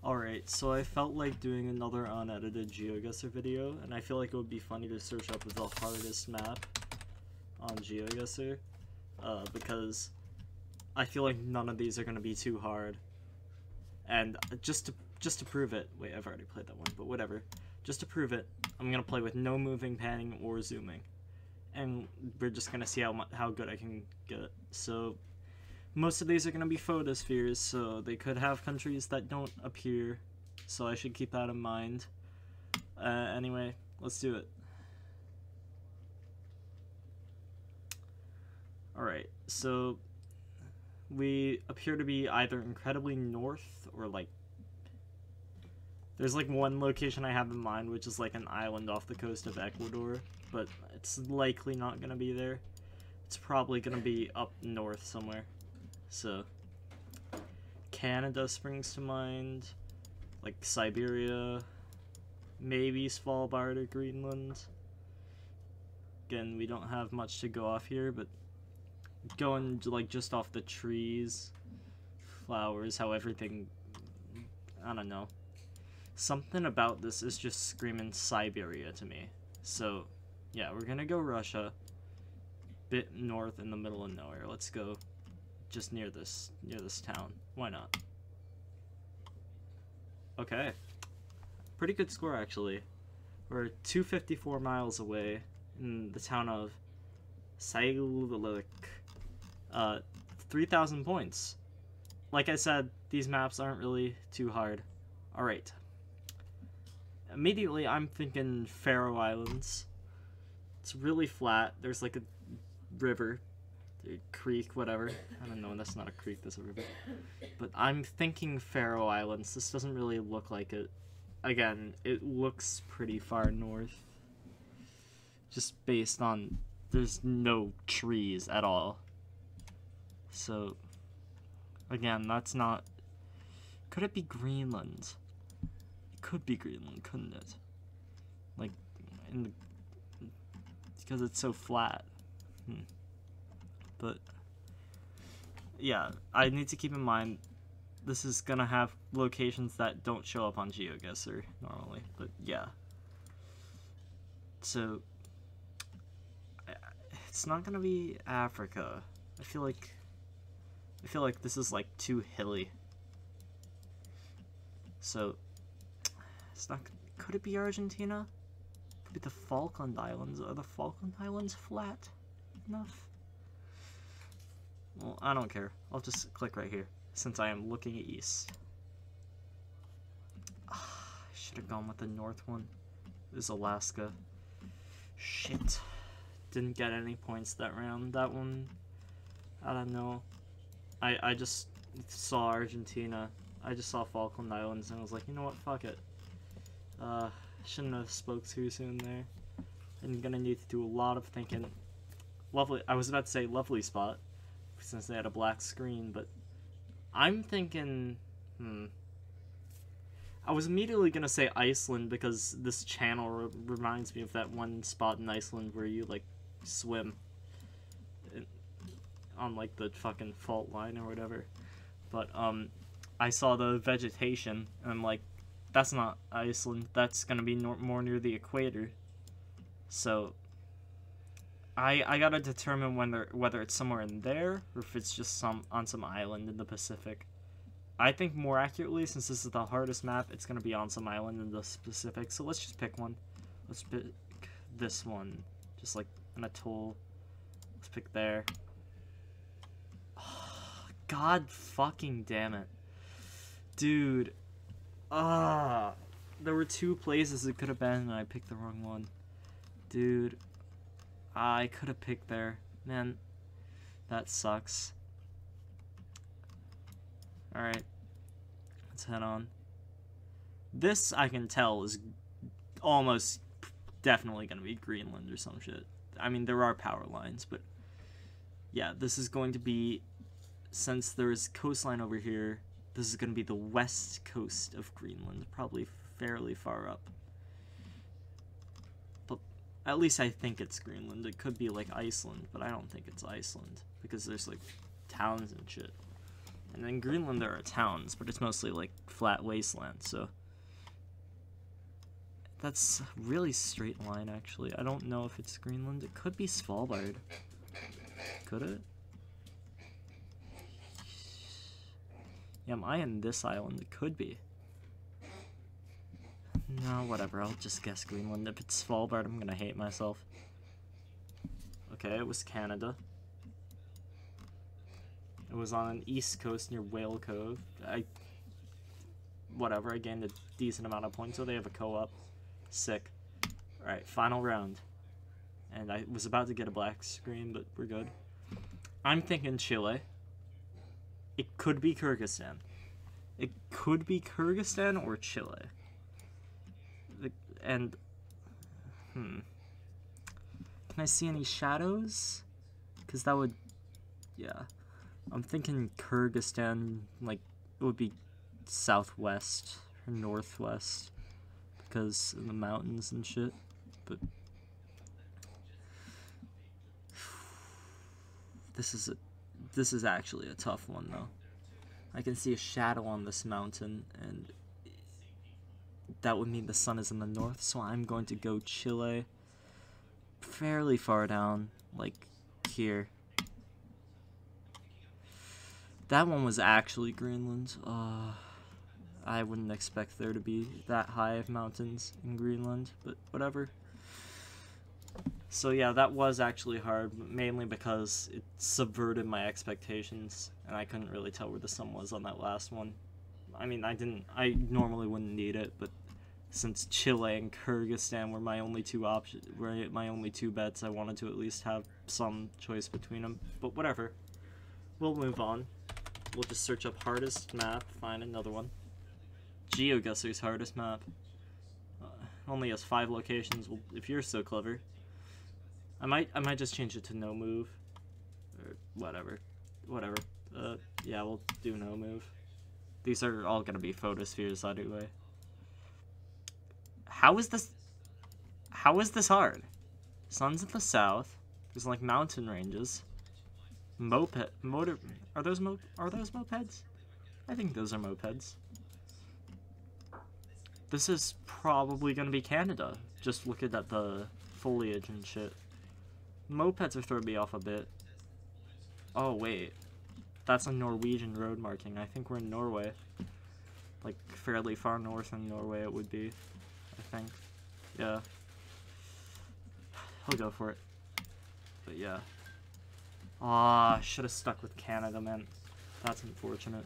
Alright, so I felt like doing another unedited GeoGuessr video, and I feel like it would be funny to search up the hardest map on GeoGuessr, because I feel like none of these are going to be too hard. And just to prove it, wait, I've already played that one, but whatever. Just to prove it, I'm going to play with no moving, panning, or zooming. And we're just going to see how good I can get. So most of these are going to be photospheres, so they could have countries that don't appear, so I should keep that in mind. Anyway, let's do it. Alright, so we appear to be either incredibly north or like... There's like one location I have in mind, which is like an island off the coast of Ecuador, but it's likely not going to be there. It's probably going to be up north somewhere. So, Canada springs to mind, like Siberia, maybe Svalbard or Greenland. Again, we don't have much to go off here, but going like just off the trees, flowers, how everything, I don't know. Something about this is just screaming Siberia to me. So, yeah, we're gonna go Russia, bit north in the middle of nowhere. Let's go just near this town. Why not? Okay. Pretty good score, actually. We're 254 miles away in the town of Sailulik. 3,000 points. Like I said, these maps aren't really too hard. Alright. Immediately, I'm thinking Faroe Islands. It's really flat. There's like a river. A creek, whatever. I don't know, that's not a creek, that's a river. But I'm thinking Faroe Islands. This doesn't really look like it. Again, it looks pretty far north. Just based on... There's no trees at all. So, again, that's not... Could it be Greenland? It could be Greenland, couldn't it? Like, in the... Because it's so flat. But, yeah, I need to keep in mind, this is gonna have locations that don't show up on GeoGuessr normally, but yeah. So, it's not gonna be Africa. I feel like this is like too hilly. So, it's not. Could it be Argentina? Could it be the Falkland Islands? Are the Falkland Islands flat enough? Well, I don't care. I'll just click right here, since I am looking east. I should have gone with the north one. This is Alaska. Shit. Didn't get any points that round. That one, I don't know. I just saw Argentina. I just saw Falkland Islands, and I was like, you know what, fuck it. Shouldn't have spoke too soon there. I'm gonna need to do a lot of thinking. Lovely, I was about to say lovely spot, since they had a black screen, but I'm thinking, I was immediately gonna say Iceland, because this channel reminds me of that one spot in Iceland where you, like, swim on, like, the fucking fault line or whatever. But, I saw the vegetation, and I'm like, that's not Iceland, that's gonna be more near the equator. So, I gotta determine whether it's somewhere in there, or if it's just on some island in the Pacific. I think more accurately, since this is the hardest map, it's gonna be on some island in the Pacific, so let's just pick one. Let's pick this one. Just like an atoll. Let's pick there. Oh, God fucking damn it. Dude. There were two places it could have been, and I picked the wrong one. Dude. I could have picked there. Man, that sucks. Alright. Let's head on. This, I can tell, is almost definitely going to be Greenland or some shit. I mean, there are power lines, but yeah, this is going to be, since there's coastline over here, this is going to be the west coast of Greenland, probably fairly far up. But at least I think it's Greenland. It could be like Iceland, but I don't think it's Iceland, because there's like towns and shit. And in Greenland there are towns, but it's mostly like flat wasteland, so that's a really straight line actually. I don't know if it's Greenland. It could be Svalbard. Could it? Yeah, am I in this island? It could be. No, whatever. I'll just guess Greenland. If it's Svalbard, I'm gonna hate myself. Okay, it was Canada. It was on an east coast near Whale Cove. Whatever, I gained a decent amount of points, so they have a co-op. Sick. Alright, final round. And I was about to get a black screen, but we're good. I'm thinking Chile. It could be Kyrgyzstan. It could be Kyrgyzstan or Chile. And, can I see any shadows? Because that would, yeah. I'm thinking Kyrgyzstan, like, it would be southwest or northwest because of the mountains and shit, but this is actually a tough one though. I can see a shadow on this mountain, and that would mean the sun is in the north, so I'm going to go Chile. Fairly far down, like here. That one was actually Greenland. I wouldn't expect there to be that high of mountains in Greenland, but whatever. So yeah, that was actually hard, mainly because it subverted my expectations, and I couldn't really tell where the sun was on that last one. I mean, I normally wouldn't need it, but since Chile and Kyrgyzstan were my only two options, were my only two bets, I wanted to at least have some choice between them. But whatever, we'll move on. We'll just search up hardest map, find another one. GeoGuessr's hardest map. Only has 5 locations. Well, if you're so clever, I might just change it to no move, or whatever. Yeah, we'll do no move. These are all gonna be photospheres anyway. How is this hard? Sun's in the south. There's like mountain ranges. Are those mopeds? I think those are mopeds. This is probably gonna be Canada. Just looking at the foliage and shit. Mopeds are throwing me off a bit. Oh wait, that's a Norwegian road marking. I think we're in Norway. Like fairly far north in Norway it would be, I think. Yeah. I'll go for it. But yeah. Ah, should have stuck with Canada, man. That's unfortunate.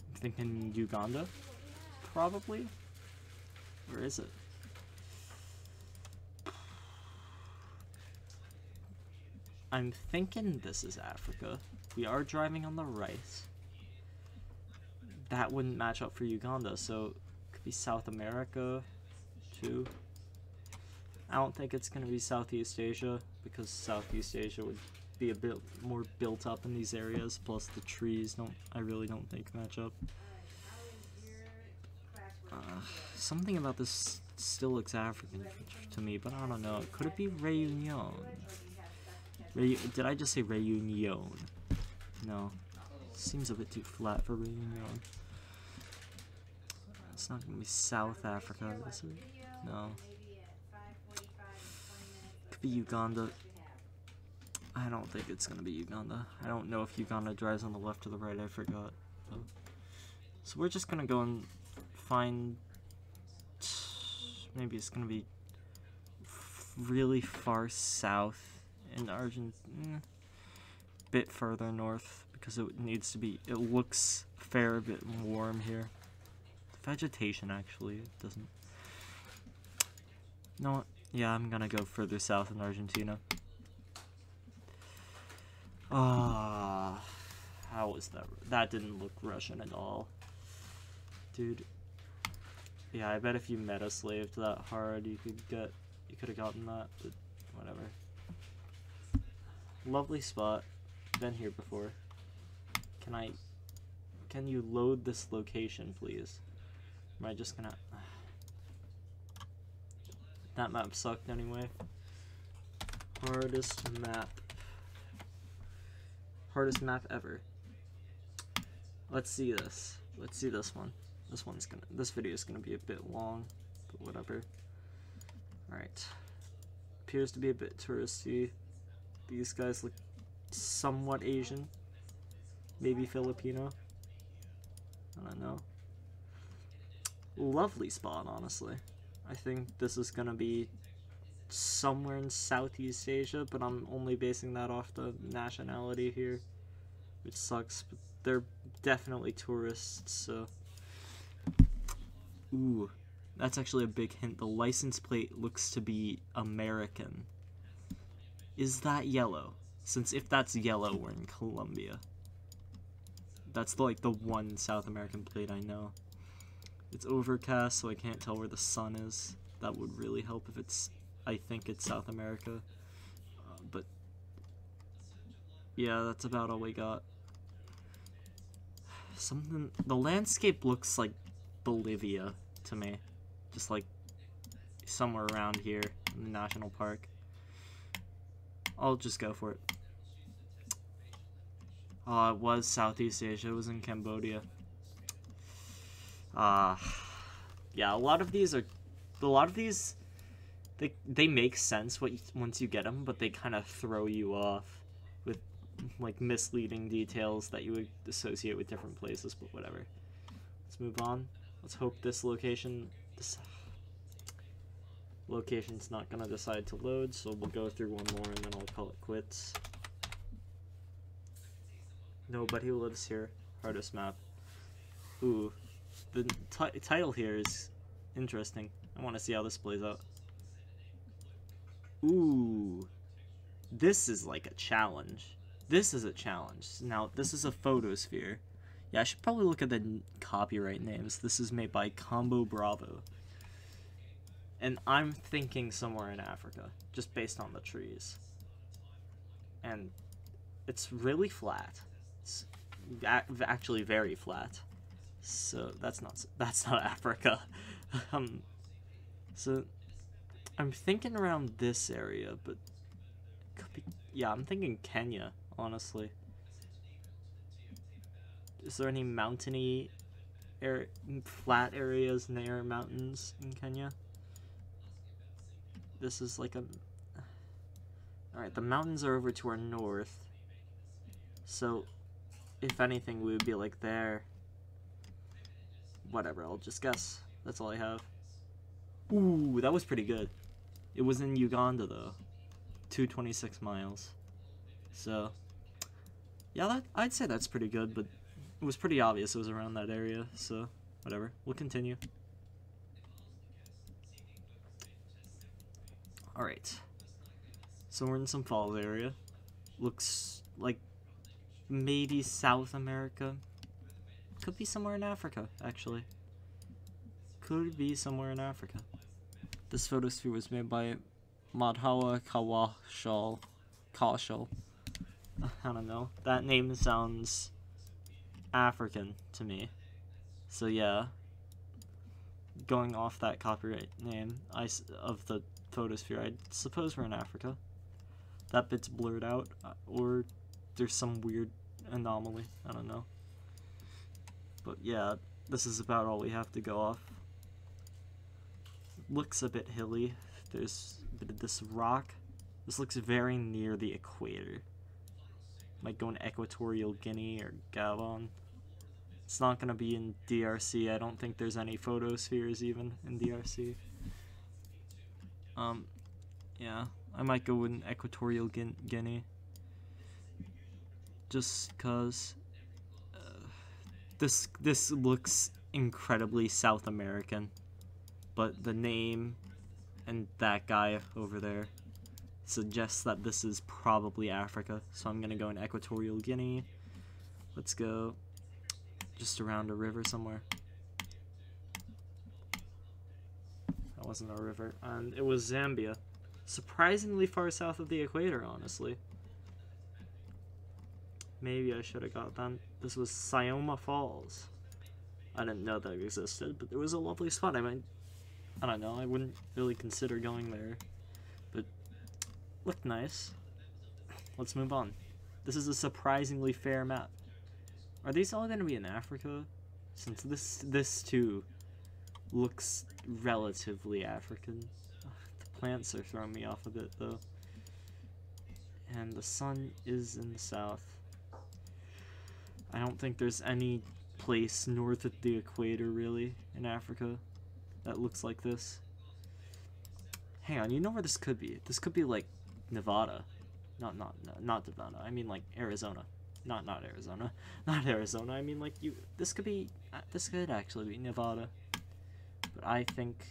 I'm thinking Uganda, probably. Where is it? I'm thinking this is Africa. We are driving on the right. That wouldn't match up for Uganda, so it could be South America, too. I don't think it's going to be Southeast Asia, because Southeast Asia would be a bit more built up in these areas, plus the trees I really don't think match up. Something about this still looks African to me, but I don't know. Could it be Réunion? Did I just say Réunion? No. Seems a bit too flat for Réunion. It's not going to be South Africa, is it? No. Could be Uganda. I don't think it's going to be Uganda. I don't know if Uganda drives on the left or the right, I forgot. So we're just going to go and find... Maybe it's going to be really far south in Argentina. Bit further north, because it needs to be... It looks a fair bit warm here. The vegetation, actually, doesn't... You know what? Yeah, I'm gonna go further south in Argentina. Ah, how was that? That didn't look Russian at all. Dude. Yeah, I bet if you meta slaved that hard, you could have gotten that, but whatever. Lovely spot. Been here before. Can you load this location, please? Am I just gonna... That map sucked anyway. Hardest Hardest map ever. Let's see this. Let's see this one. This video is gonna be a bit long, but whatever. Alright. Appears to be a bit touristy. These guys look somewhat Asian. Maybe Filipino. I don't know. Lovely spot, honestly. I think this is gonna be somewhere in Southeast Asia, but I'm only basing that off the nationality here, which sucks, but they're definitely tourists, so... Ooh, that's actually a big hint. The license plate looks to be American. Is that yellow? Since if that's yellow, we're in Colombia. That's like the one South American plate I know. It's overcast, so I can't tell where the sun is. That would really help if it's... I think it's South America. But... yeah, that's about all we got. Something... the landscape looks like Bolivia to me. Just like somewhere around here in the national park. I'll just go for it. Oh, it was Southeast Asia. It was in Cambodia. Yeah, a lot of these, they make sense once you get them, but they kind of throw you off with, like, misleading details that you would associate with different places, but whatever. Let's move on. Let's hope this location's not gonna decide to load, so we'll go through one more and then I'll call it quits. Nobody lives here. Hardest map. Ooh. The title here is interesting. I want to see how this plays out. Ooh. This is like a challenge. This is a challenge. Now, this is a photosphere. Yeah, I should probably look at the copyright names. This is made by Combo Bravo. And I'm thinking somewhere in Africa, just based on the trees. And it's really flat. It's actually very flat. So that's not Africa. So I'm thinking around this area, but could be, yeah, I'm thinking Kenya, honestly. Is there any mountainy flat areas near mountains in Kenya? This is like a... Alright, the mountains are over to our north. So, if anything, we would be like there. Whatever, I'll just guess. That's all I have. Ooh, that was pretty good. It was in Uganda, though. 226 miles. So, yeah, I'd say that's pretty good, but it was pretty obvious it was around that area, so whatever. We'll continue. Alright. So we're in some falls area. Looks like maybe South America. Could be somewhere in Africa, actually. Could be somewhere in Africa. This photosphere was made by Madhawa Kaushal. I don't know. That name sounds African to me. So yeah. Going off that copyright name of the photosphere, I suppose we're in Africa. That bit's blurred out, or there's some weird anomaly. I don't know. But yeah, this is about all we have to go off. Looks a bit hilly. There's a bit of this rock. This looks very near the equator. Might go in Equatorial Guinea or Gabon. It's not gonna be in DRC. I don't think there's any photospheres even in DRC. Yeah, I might go in Equatorial Guinea. Just cause this looks incredibly South American, but the name and that guy over there suggests that this is probably Africa, so I'm gonna go in Equatorial Guinea. Let's go just around a river somewhere. That wasn't a river, and it was Zambia. Surprisingly far south of the equator, honestly. Maybe I should have got that. This was Sioma Falls. I didn't know that existed, but it was a lovely spot. I mean, I don't know, I wouldn't really consider going there, but looked nice. Let's move on. This is a surprisingly fair map. Are these all going to be in Africa? Since this too looks relatively African. The plants are throwing me off a bit though. And the sun is in the south. I don't think there's any place north of the equator really in Africa that looks like this. Hang on, you know where this could be? This could be like Nevada. Not Nevada. I mean like Arizona. Not Arizona. Not Arizona. I mean like this could actually be Nevada. But I think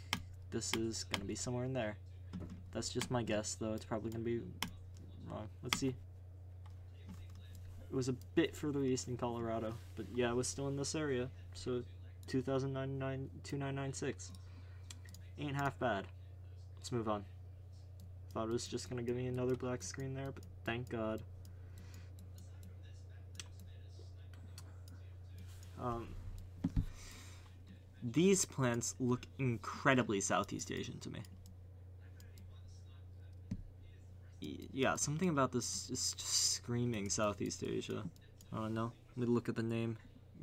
this is gonna be somewhere in there. That's just my guess though. It's probably gonna be wrong. Let's see. It was a bit further east in Colorado, but yeah, it was still in this area. So 2996. Ain't half bad. Let's move on. Thought it was just gonna give me another black screen there, but thank God. These plants look incredibly Southeast Asian to me. Yeah, something about this is just screaming Southeast Asia. Oh no, let me look at the name.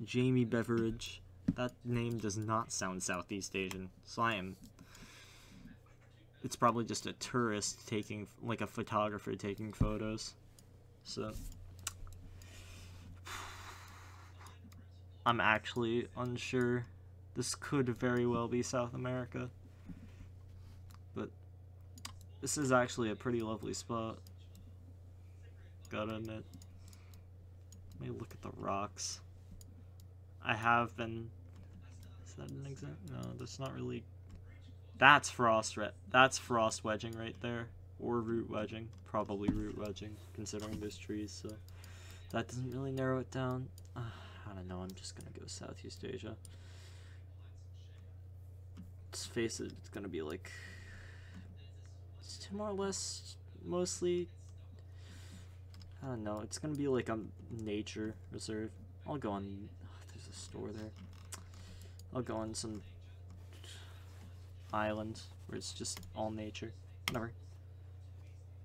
Jamie Beveridge. That name does not sound Southeast Asian, so it's probably just a tourist taking, like a photographer taking photos. So I'm actually unsure. This could very well be South America. But this is actually a pretty lovely spot. Gotta admit. Let me look at the rocks. I have been... Is that an example? No, that's not really... That's frost wedging right there. Or root wedging. Probably root wedging, considering there's trees, so... That doesn't really narrow it down. I don't know, I'm just gonna go Southeast Asia. Let's face it, it's gonna be like... It's more or less, mostly... I don't know, it's gonna be like a nature reserve. I'll go on... there's a store there. I'll go on some island where it's just all nature. Whatever.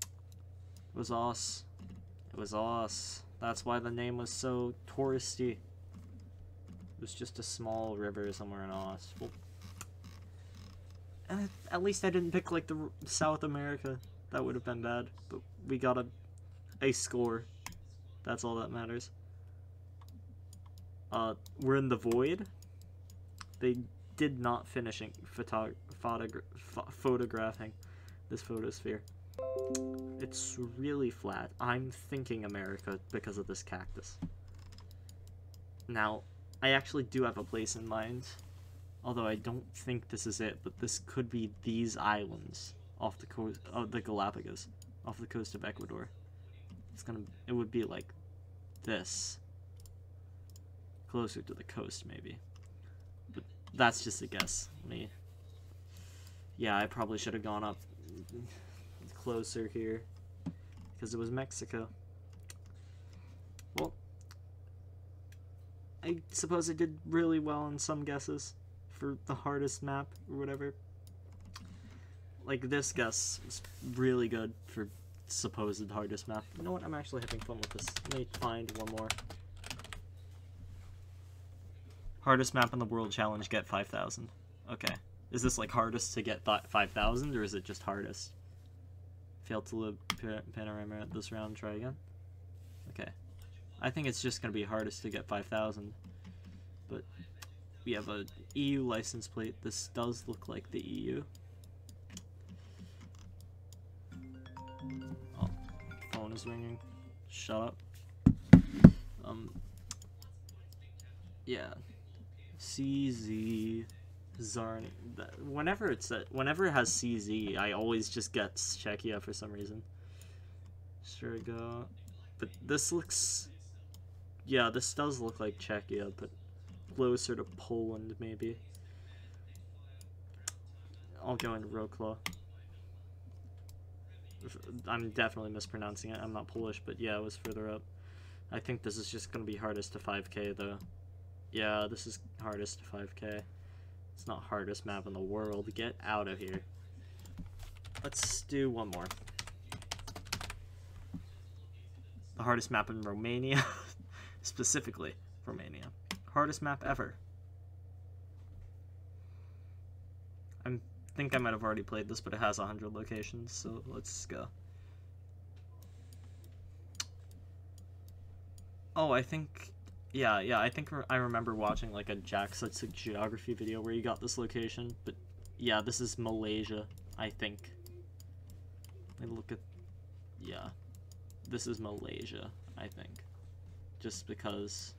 It was us. It was us. That's why the name was so touristy. It was just a small river somewhere in Oz. Well, at least I didn't pick like the South America. That would have been bad. But we got a score. That's all that matters. We're in the void. They did not finish photographing this photosphere. It's really flat. I'm thinking America because of this cactus. Now, I actually do have a place in mind, although I don't think this is it, but this could be these islands off the coast of the Galapagos, off the coast of Ecuador. It would be like this, closer to the coast maybe, but that's just a guess. Yeah, I probably should have gone up closer here, because it was Mexico. Well, I suppose I did really well on some guesses for the hardest map or whatever. Like, this guess was really good for supposed hardest map. You know what? I'm actually having fun with this. Let me find one more. Hardest map in the world challenge, get 5,000. Okay. Is this like hardest to get 5,000, or is it just hardest? Failed to live panorama at this round, try again. Okay. I think it's just going to be hardest to get 5,000. But we have a EU license plate. This does look like the EU. Oh, phone is ringing. Shut up. Yeah. CZ Zarni. Whenever it has CZ, I always just get Czechia for some reason. Sure go. But this looks... Yeah, this does look like Czechia, but closer to Poland, maybe. I'll go into Wrocław. I'm definitely mispronouncing it. I'm not Polish, but yeah, it was further up. I think this is just going to be hardest to 5k, though. Yeah, this is hardest to 5k. It's not hardest map in the world. Get out of here. Let's do one more. The hardest map in Romania. Specifically, Romania. Hardest map ever. I think I might have already played this, but it has 100 locations, so let's go. Oh, I think... Yeah, I think I remember watching like a Jack's geography video where you got this location, but yeah, this is Malaysia, I think. Let me look at... Yeah. This is Malaysia, I think. Just because...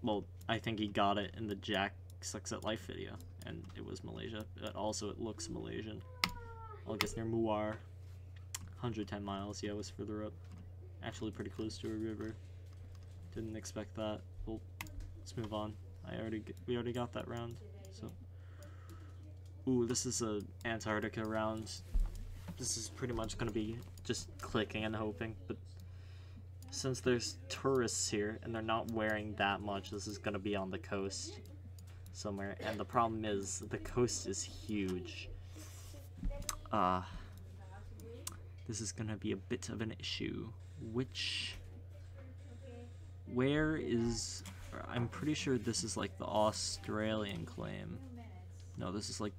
Well, I think he got it in the Jack Sucks at Life video, and it was Malaysia, but also it looks Malaysian. I guess near Muar. 110 miles, yeah, it was further up. Actually pretty close to a river. Didn't expect that. Well, let's move on. We already got that round, so... Ooh, this is a Antarctica round. This is pretty much gonna be just clicking and hoping, but since there's tourists here and they're not wearing that much, this is gonna be on the coast somewhere, and the problem is the coast is huge. This is gonna be a bit of an issue. Where is... I'm pretty sure this is like the Australian claim. No, this is like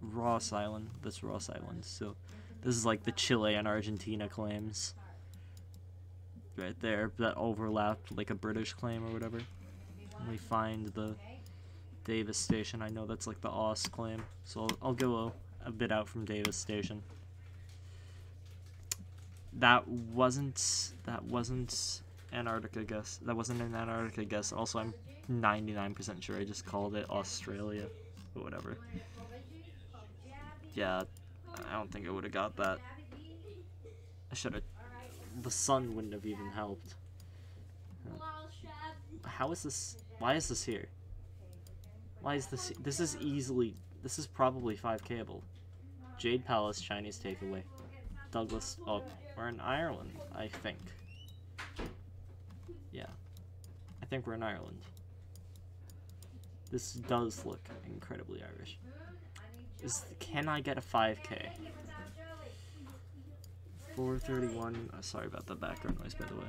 Ross Island. That's Ross Island. So this is like the Chile and Argentina claims. Right there. That overlapped like a British claim or whatever. And we find the Davis Station. I know that's like the Aus claim. So I'll go a bit out from Davis Station. That wasn't Antarctica guess. That wasn't an Antarctica guess. Also, I'm 99% sure I just called it Australia, but whatever. Yeah, I don't think I would have got that. I should have. The sun wouldn't have even helped. How is this? Why is this here? Why is this? This is easily. This is probably 5Kable. Jade Palace Chinese takeaway. Douglas. Oh, we're in Ireland, I think. Yeah, I think we're in Ireland. This does look incredibly Irish. Can I get a 5K? 431. Oh, sorry about the background noise, by the way.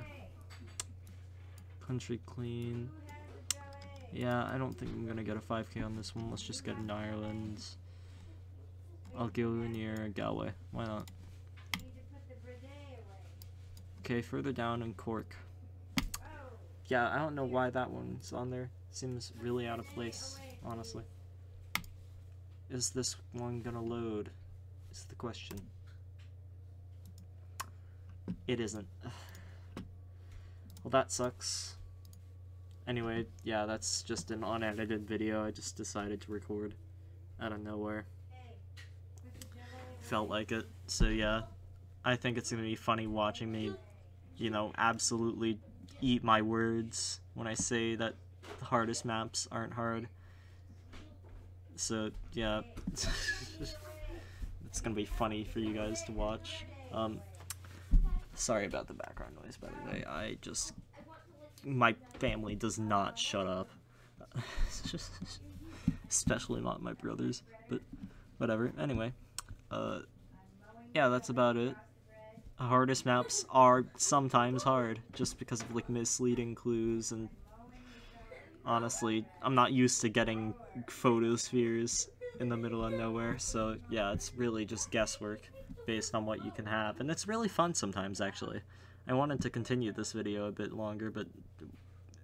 Country clean. Yeah, I don't think I'm gonna get a 5K on this one. Let's just get in Ireland. I'll go near Galway. Why not? Okay, further down in Cork. Yeah, I don't know why that one's on there. Seems really out of place, honestly. Is this one gonna load? Is the question. It isn't. Well, that sucks. Anyway, yeah, that's just an unedited video I just decided to record out of nowhere. Felt like it. So yeah, I think it's gonna be funny watching me, you know, absolutely eat my words when I say that the hardest maps aren't hard. So yeah, it's gonna be funny for you guys to watch. Sorry about the background noise, by the way. My family does not shut up. Especially not my brothers, but whatever. Anyway, yeah, that's about it. Hardest maps are sometimes hard, just because of like misleading clues, and honestly, I'm not used to getting photospheres in the middle of nowhere, so yeah, it's really just guesswork based on what you can have, and it's really fun sometimes, actually. I wanted to continue this video a bit longer, but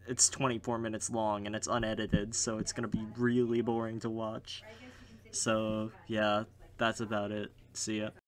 it's 24 minutes long, and it's unedited, so it's gonna be really boring to watch. So yeah, that's about it. See ya.